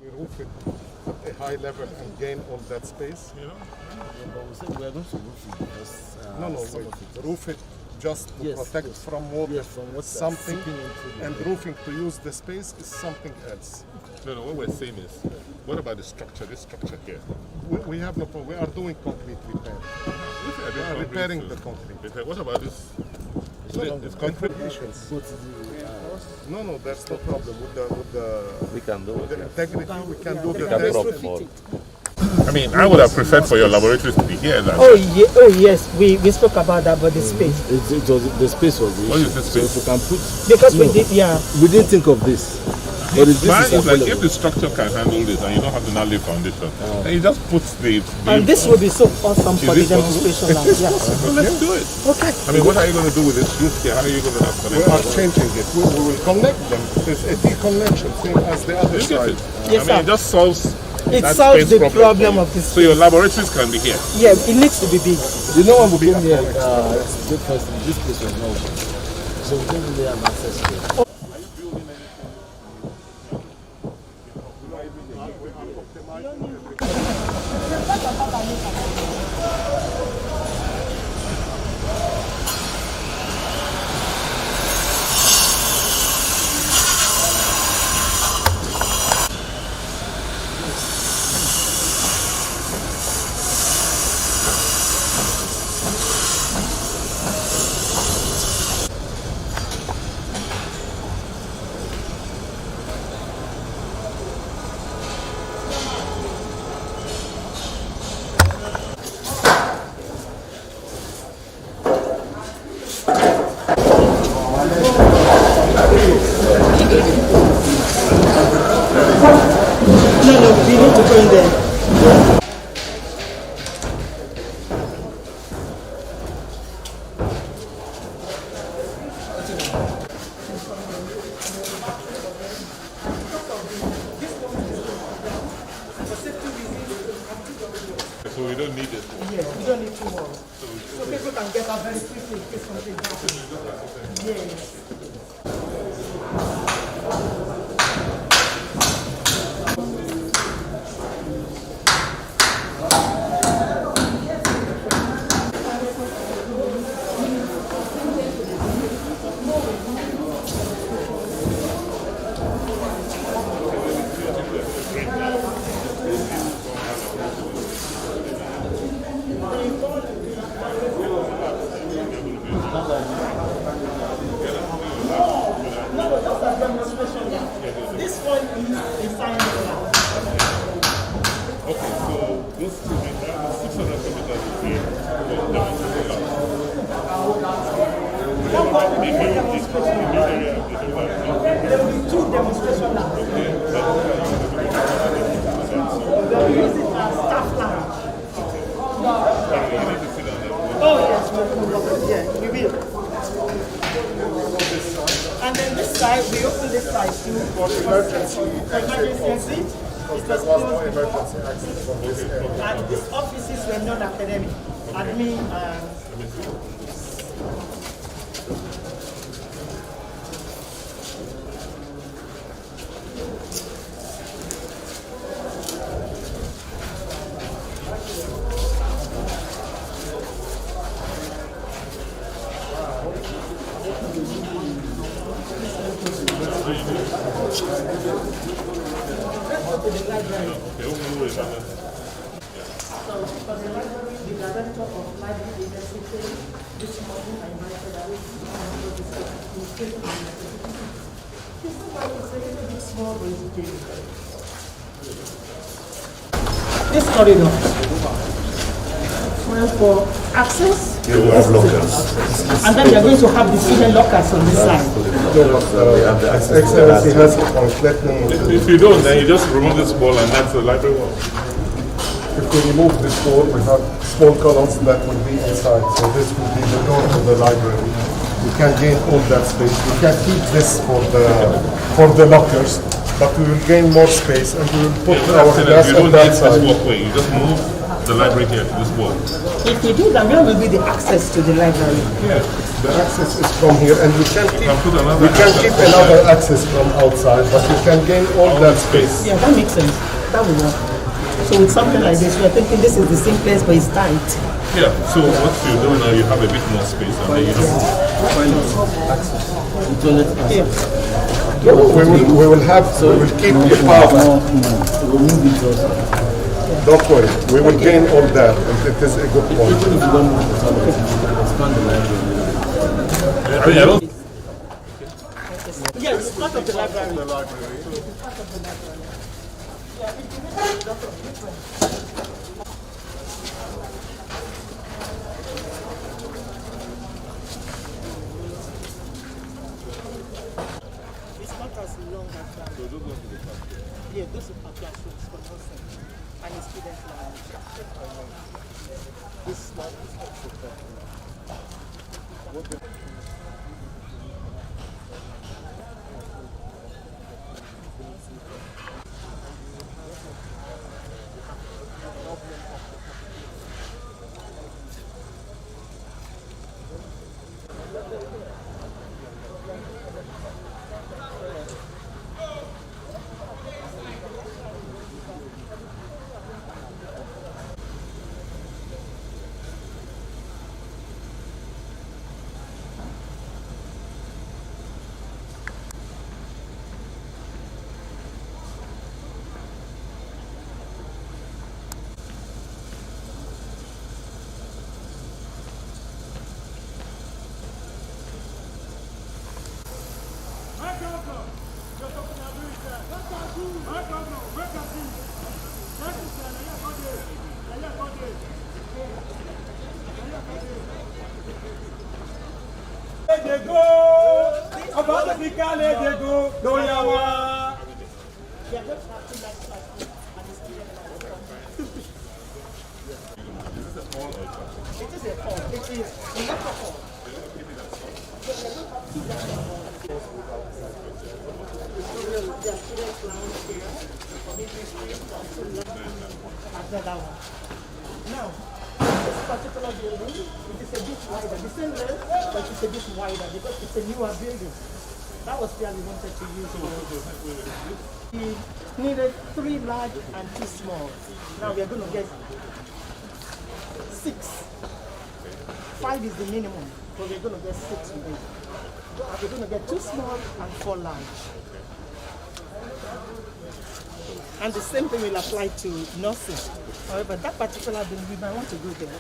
We roof it at a high level and gain all that space. Yeah, but we said we are going to roof it because no, roof it just to protect from water, something, and roofing to use the space is something else. No, what we're saying is, what about the structure, this structure here? We have no problem. We are doing concrete repair. We are repairing the concrete. What about this? It's concrete issues. No, there's no problem with the We can do it. integrity. We can do the test. I mean, I would have preferred for your laboratories to be here. Oh yes, we spoke about that, but the space. The space was the issue. What is the space? So if we can put, because we didn't think of this. But this is like if the structure can handle this and you don't have to now lay foundation, and you just put the and this will be so awesome for the demonstration now. Yeah. Well, let's do it. Okay. I mean, what are you going to do with this roof here? How are you going to We are changing it. We will connect them. There's a T-connection, same as the other side. Yes, I mean, it just solves. It solves the problem of this. So your laboratories can be here. Yeah, it needs to be big. You know when we came here, this place was not open. So we didn't really have access to it. No, we need to go in there. So we don't need it. Yeah, we don't need two more. So people can get out very quickly in case something happens. Yes. This one is a science lab. Okay, so this 600 kilometers is here. There will be two demonstration labs. We will use it as staff lab. Oh yes, we will. And then this side, we open this side too. For emergency Emergency. It was no closed before. emergency access from this area. And these offices were non-academic. Admin and So for the library, the director of library university, this morning I invited a this corridor. Well, for access, You have lockers. and then we are going to have the student lockers on this side. Excellency has a point. Let me. If you don't, then you just remove this wall and that's the library wall. if we remove this door, we have small columns that will be inside. So this will be the door to the library. We can gain all that space. We can keep this for the lockers, but we will gain more space and we will put our glass you on don't that need this side. walkway. You just move the library here to this wall. If we do that, where will be the access to the library? Yeah. The access is from here, and we can keep, put another we can access keep from another access from outside, but we can gain all that space. Yeah, that makes sense. That will work. So with something like this, we're thinking this is the same place, but it's tight. Yeah. So what you do now, you have a bit more space, and then you have Yeah. We will keep the power. Remove it also. Don't worry, we will gain all that, and it is a good point. Even if you don't move the toilet, you can expand the library. I don't. Yeah, it's part of the library. It's not as long as that. Yeah, those are classrooms for nursing and the students lounge. This one is also Obaseki kale dey go, no yawa. It is a hall. It is a lecture hall. There are students lounge here, community street, after that one. Now, this particular building, it is a bit wider. The same length, but it's a bit wider because it's a newer building. That was where we wanted to use it. We needed 3 large and 2 small. Now we are going to get 6. 5 is the minimum, but we're going to get 6 with it. We're going to get 2 small and 4 large. And the same thing will apply to nursing. However, that particular building, we might want to go there.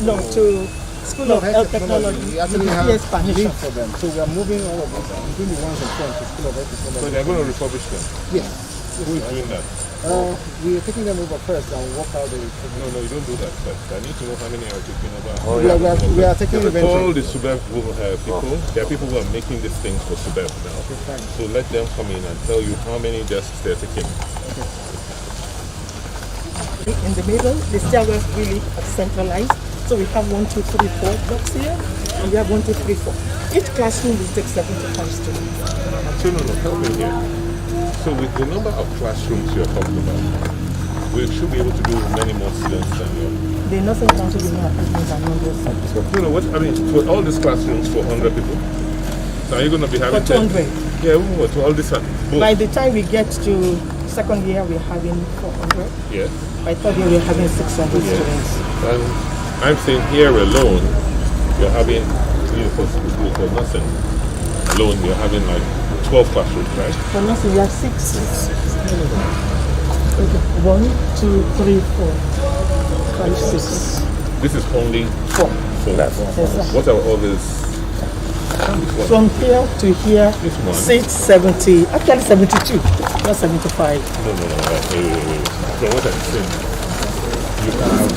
No, to School of Health Technology. We actually have Yes, permission. leave for them. So we are moving all of this, including the ones in front, to School of Health Technology. So they're going to refurbish them. Yes. Who is doing that? We are taking them over first and work out the... No, you don't do that first. I need to know how many are taking over. We are taking Call inventory. the Subeb people. There are people who are making these things for Subeb now. Fine. So let them come in and tell you how many desks they're taking. Okay. In the middle, the stairwell really centralized. So we have 1, 2, 3, 4 blocks here, and we have 1, 2, 3, 4. Each classroom will take 7 to 5 students. So no, help me here. So with the number of classrooms you're talking about, we should be able to do many more students than you. The nursing council will not have than 100. No, what I mean, for all these classrooms for 100 people, so are you going to be having For 200. Yeah, to all this. By the time we get to second year, we're having 400. Yes. By third year, we're having 600 students. And I'm saying here alone, you're having, for nothing alone, you're having like 12 classrooms, right? For nursing, we have 6. Okay. 1, 2, 3, 4, 5, 6. This is only 4. Yes, sir. What are all these? From here to here, This one. 6, 70, actually 72, not 75. No. Wait. From what I'm saying, you have,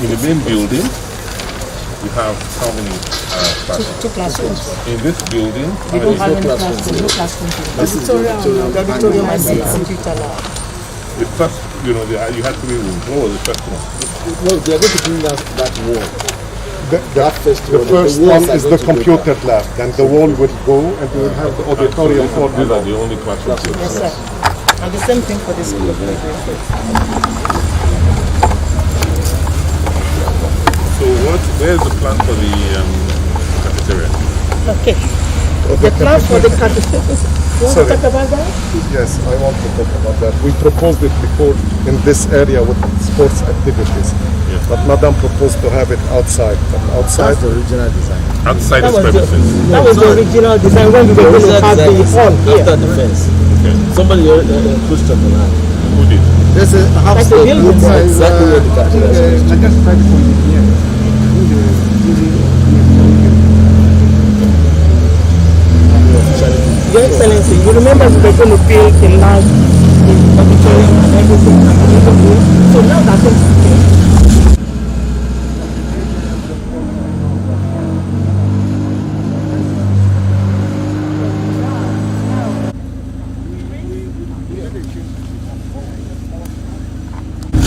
in the main building, you have how many classrooms? 2 classrooms. In this building, We don't have any classrooms. No classrooms. The auditorium and the computer lab. the first, you had 3 rooms. What was the first one? No, they are going to bring down that wall. The first one is the computer lab. Then the wall will go and we will have the auditorium for These are the only classrooms. Yes, sir. And the same thing for the school. So where's the plan for the cafeteria? Okay. The plan for the cafeteria. You want to talk about that? Yes, I want to talk about that. We proposed it before in this area with sports activities. Yeah. But Madam proposed to have it outside. But outside, That's the original design. Outside That this was, premises. that was the original design when we were going to have the hall here. After the fence. Okay. Somebody pushed on the line. Who did? There's a half Like the step building. exactly where the cafeteria is. Your Excellency, you remember we were going to build a large auditorium and everything. So now that things okay.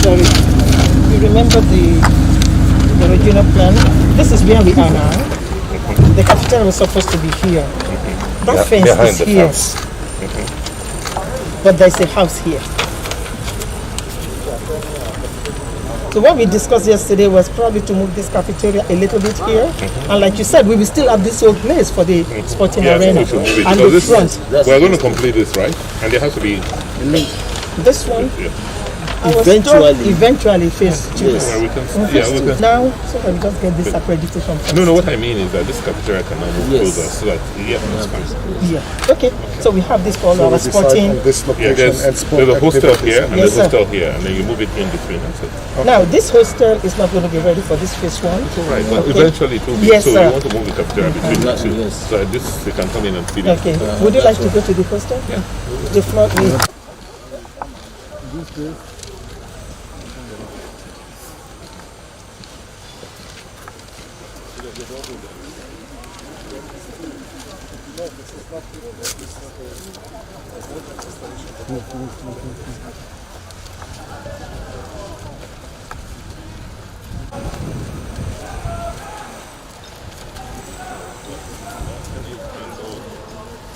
Sorry. You remember the original plan? This is where we are now. The cafeteria was supposed to be here. That fence is here. But there's a house here. So what we discussed yesterday was probably to move this cafeteria a little bit here. And like you said, we will still have this whole place for the sporting arena. we should move it. And Because the this- front. we're going to complete this, right? And there has to be. This one, Yeah. I was Eventually. told eventually phase 2. Yes. Yeah, we can. Phase Yeah, we 2. can. Now, so that we just get this accreditation first. No, what I mean is that this cafeteria can now move Yes. closer so that that's fine. Yeah. Okay. So we have this for all so our we decide sporting. on this Yeah, location and sport there's a hostel activities. here and Yes, there's a sir. hostel here, and then you move it in between. That's it. Now, this hostel is not going to be ready for this phase 1. Right, but Okay. eventually it will be. Yes, so sir. we want to move the cafeteria between the two. Yes. So that this they can come in and feed it. Okay. Would you like to go to the hostel? Yeah. The floor is.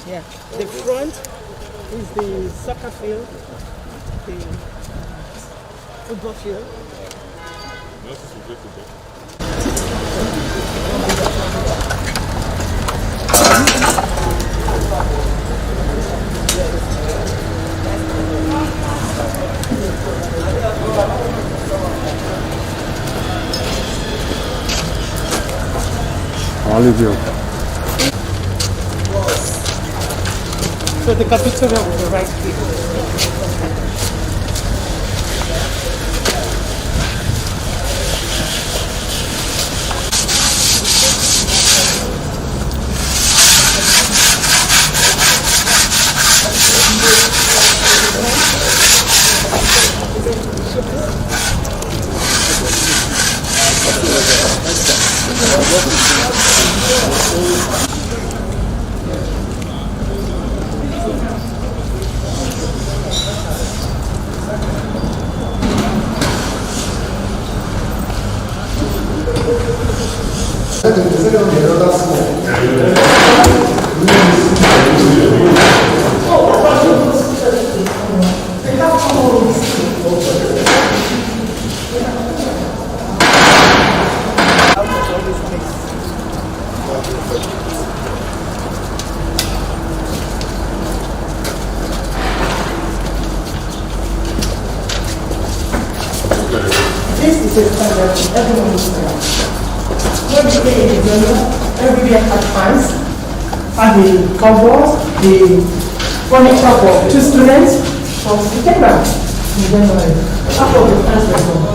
Yeah. The front is the soccer field, the football field. So the cafeteria will be right here. This is a standard everyone is there. When we get in the journal, everybody had fans, and the cupboards, the furniture for 2 students, from September in January. Half of the fans were gone.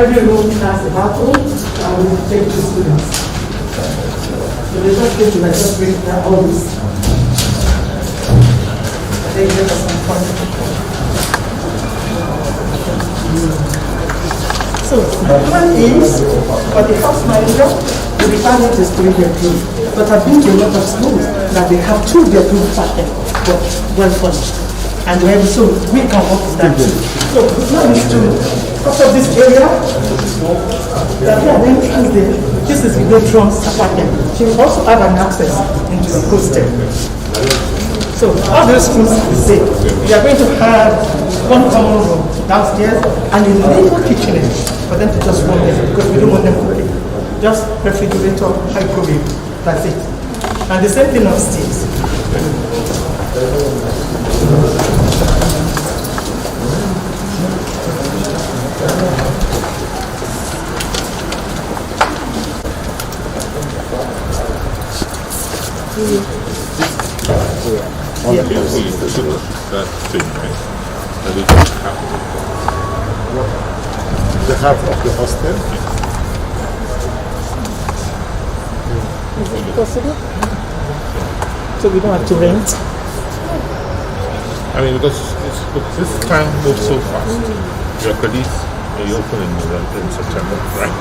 Every room has a bathroom, and we take 2 students. So they just get to like just bring all this. They give us some fun. So the plan is for the house manager to be planning to 3 bedroom. But I've been to a lot of schools that they have 2 bedroom pattern, but well furnished. And we have, so we can work with that too. So the plan is to cut up this area. This is the bedroom's apartment. She will also have an access into the hostel. So all those rooms are the same. We are going to have 1 common room downstairs and a little kitchenette for them to just warm them because we don't want them cooking. Just refrigerator, microwave, that's it. And the same thing upstairs. On the people you took that thing, right? That is half. The half of the hostel. Is it possible? So we don't have to rent? I mean, because this time moves so fast. Your credits may open in September, right?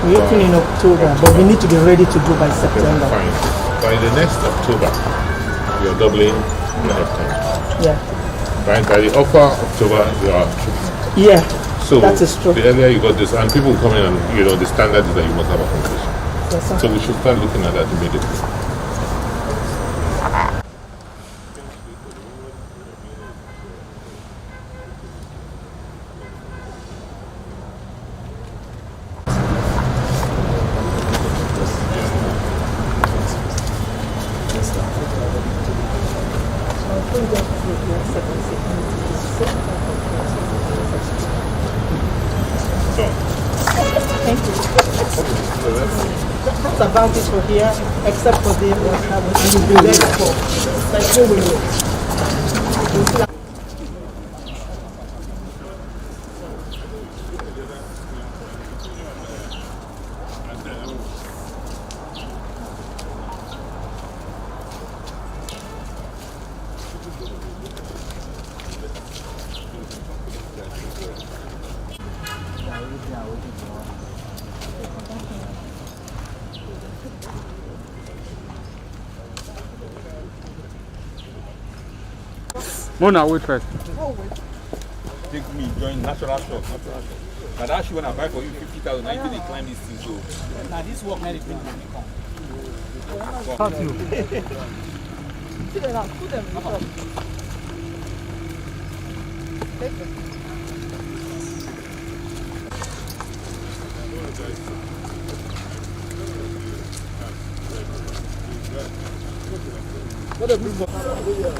We open in October, but we need to be ready to do by September. Fine. By the next October, you're doubling your headcount. Yeah. Right? By the upper October, you are tripling. Yeah. So that is true. the earlier you got this, and people come in and, the standard is that you must have accommodation. Yes, sir. So we should start looking at that immediately. Thank you. That's about it for here, except for the and you'll be ready for like who will know. Mona, wait first. Take me, join natural shop. Now that shoe when I buy for you 50,000, I think they climb this thing so. Now this work now they bring money come. See them now, put them in the shop. Take them.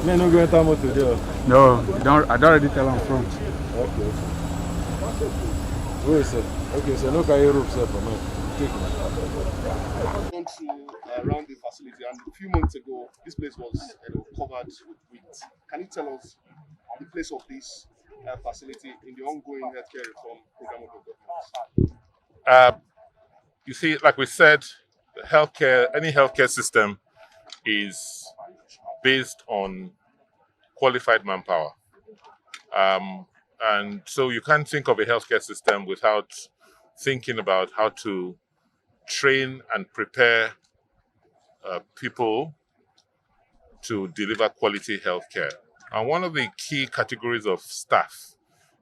Me no go enter motor there. No, I don't already tell them front. Okay. Wait, sir. Okay, so no carry rope, sir, for me. Take me. Gone through around the facility, and a few months ago, this place was covered with weeds. Can you tell us the place of this facility in the ongoing healthcare reform program of the government? You see, like we said, any healthcare system is based on qualified manpower. And so you can't think of a healthcare system without thinking about how to train and prepare people to deliver quality healthcare. And one of the key categories of staff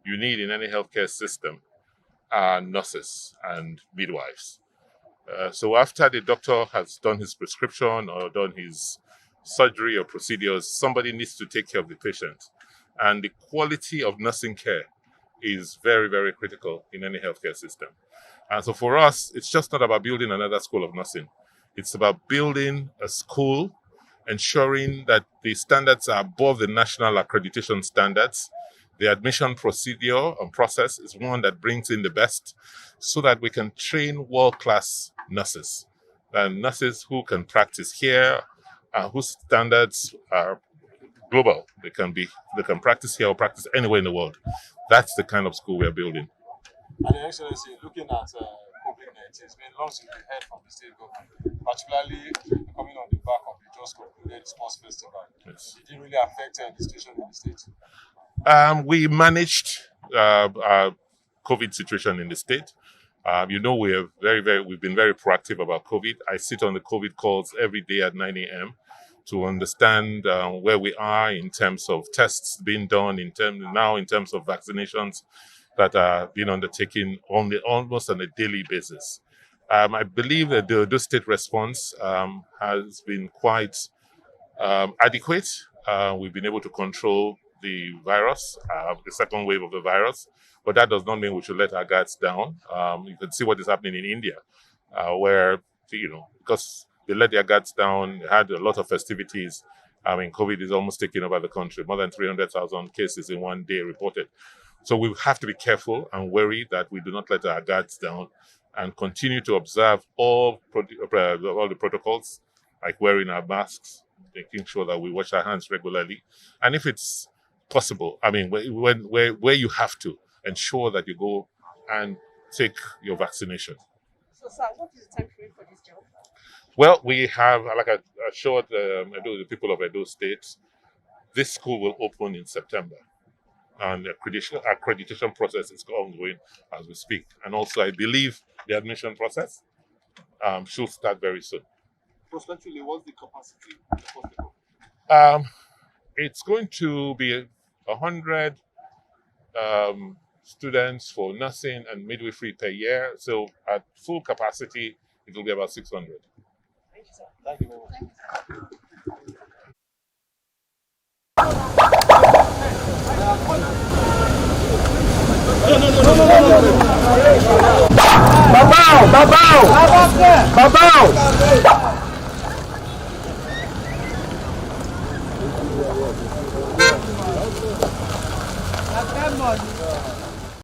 you need in any healthcare system are nurses and midwives. So after the doctor has done his prescription or done his surgery or procedures, somebody needs to take care of the patient. And the quality of nursing care is very, very critical in any healthcare system. And so for us, it's just not about building another school of nursing. It's about building a school, ensuring that the standards are above the national accreditation standards. The admission procedure and process is one that brings in the best so that we can train world-class nurses and nurses who can practice here, whose standards are global. They can practice here or practice anywhere in the world. That's the kind of school we're building. And Your Excellency, looking at COVID-19, it's been long since we heard from the state government, particularly coming on the back of the just concluded sports festival. Yes. It didn't really affect the situation in the state. We managed our COVID situation in the state. We've been very proactive about COVID. I sit on the COVID calls every day at 9 a.m. to understand where we are in terms of tests being done, in terms of vaccinations that are being undertaken almost on a daily basis. I believe that the state response has been quite adequate. We've been able to control the virus, the second wave of the virus, but that does not mean we should let our guards down. You can see what is happening in India, where, because they let their guards down, they had a lot of festivities. COVID is almost taking over the country. More than 300,000 cases in one day reported. So we have to be careful and wary that we do not let our guards down and continue to observe all the protocols, like wearing our masks, making sure that we wash our hands regularly. And if it's possible, where you have to, ensure that you go and take your vaccination. So, sir, what is the time frame for this job? Well, we have, like I assured the people of Edo State, this school will open in September. And the accreditation process is ongoing as we speak. And also, I believe the admission process should start very soon. Prospectively, what's the capacity? It's going to be 100 students for nursing and midwifery per year. So at full capacity, it will be about 600. Thank you, sir. Thank you very much. Babao!